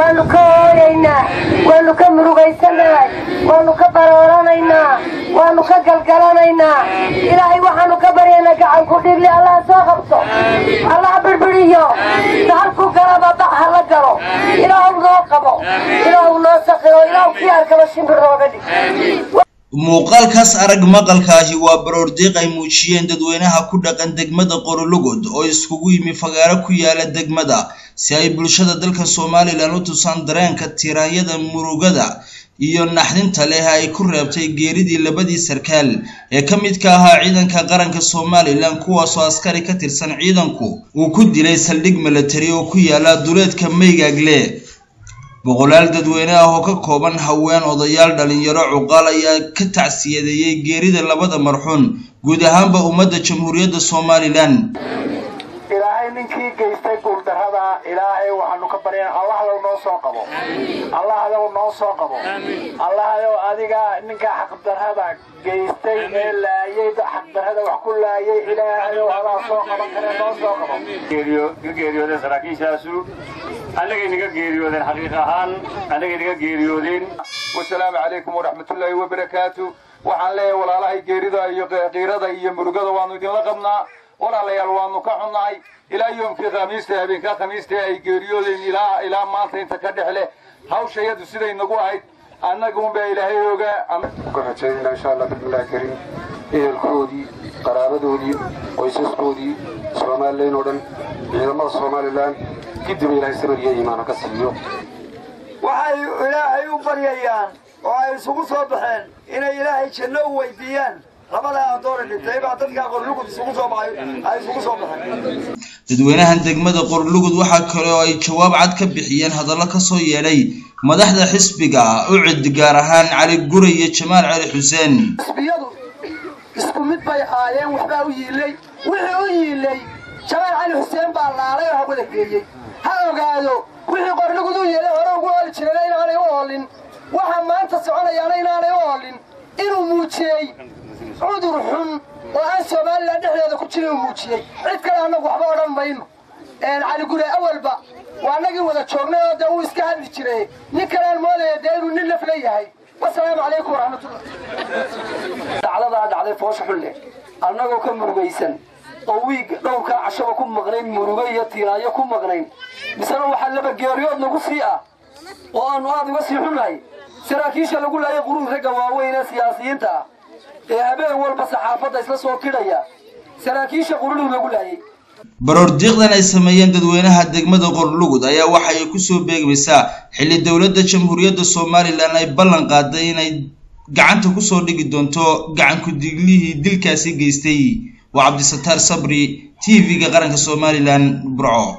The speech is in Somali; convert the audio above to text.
waanu ka hooyaynaa waanu ka murugaysannahay waanu ka barooranayna waanu ka galgalanaynaa ilaahay waxaanu ka baryaynaa gacan ku dhigli allah soo qabto allah birbiriyo halku galaba baxa la galo ilaahu noo qabo ilaahu noo saqiro ilaahu kii arkaba shimbir nooga dhig muuqaalkaas arag maqalkaahi waa baroordiiq ay muujiyeen dadweynaha ku dhaqan degmada Qorolugod oo iskugu yimi fagaaro ku yaala degmada si ay bulshada dalka Soomaaliland u tusaan dareenka tiraanyada murugada iyo naxdinta leh ay ku reebtay geeridii labadii sarkaal ee ka mid ka ahaa ciidanka qaranka Soomaaliland kuwaas oo askari ka tirsan ciidanku uu ku dilay saldhig military oo ku yaala duleedka Meygaagle boqolaal dadweyne ah oo ka kooban haween odayaal dhalinyaro cuqaal ayaa ka tacsiyadeeyay geerida labada marxuun guud ahaanba ummadda Jamhuuriyadda Soomaaliland ilaahay ninkii geystay guuldarrada ilaahay waxaanu ka baryaynaa Allah noo soo qabo Allah noo soo qabo Allah adiga ninka xaqdarrada geystay ee laayay xaqdarrada wax ku laayay ilaahay Allah soo qaban kara noo soo qabo geeriyooda saraakiishaasu anaga inaga geeriyoodeen xaqiiq ahaan anaga inaga geeriyoodeen wassalaamu calaykum waraxmatullaahi wabarakaatuh waxaan leeyahay walaalahay geerida iyo qiirada iyo murugada waanu idin la qabnaa walaalayaal waanu ka xunnahay ilaa yoomkii khamiista habeenka khamiista ay geeriyoodeen ilaa maanta inta ka dhexle hawshayadu siday nagu ahayd annaga unbaa ilaahay ogaa ku xajayna insha Allah billahi karim ehelkoodii qaraabadoodii qoysaskoodii Soomaaliland oo dhan ciidamada Soomaaliland كدب إلى سبرية إيمانك سيو وحي إلهي وبريان وحي سقوط صبحين إن إلهي شنو ويديان ربنا دور اللي تبع تلقى قرلوجد سقوط صبحين هاي سقوط صبحين dadweynahan degmada Qorolugod waxa kale oo ay jawaab cad ka bixiyeen hadallo ka soo yeelay madaxda xisbiga oo cid gaar ahaan Cali Gure iyo Jamaal Cali Xuseen xisbiyadu isku mid bay aayeen waxba u yiilay wixii u yiilay Jamaal Cali Xuseen baa laalay oo wada geeyay هاوغادو وحي قرلوغدو يلي هورو ugu holi jiray inaanay u hoolin waxa maanta soconayaan inaanay u hoolin inuu muujiyay cudur xun oo aan Soomaaliland dhexdeeda ku jiray muujiyay cid kale anagu waxba oran mayno Cali Gure awalba waa anagii wada joognay oo uu iska hadli jiray nin kale moolay deeru nin la filayahay wassalaamu calaykum waraxmatullaah daclada foosh xulle anagoo ka murugaysan طويق لو كان عشرة كم مغنين مرugaya tiiraayo ku maqnayn misana waxa laba geeriyood lagu fiica oo aan waad uga sii xunay saraakiisha lagu laayay quruun raga waaweyn siyaasiyiinta ee habeen walba saxaafada isla soo kidaya saraakiisha quruun lagu laayay baroordiiqdan ay sameeyeen dadweynaha degmada Qorolugod ayaa waxa ay ku soo beegmaysaa xilli dawladda Jamhuuriyadda Soomaaliland ay ballan qaaday inay gacanta ku soo dhigi doonto gacan ku diglihii dilkaasi geystay وعبد الستار صبري تي في قرنك Somaliland برعو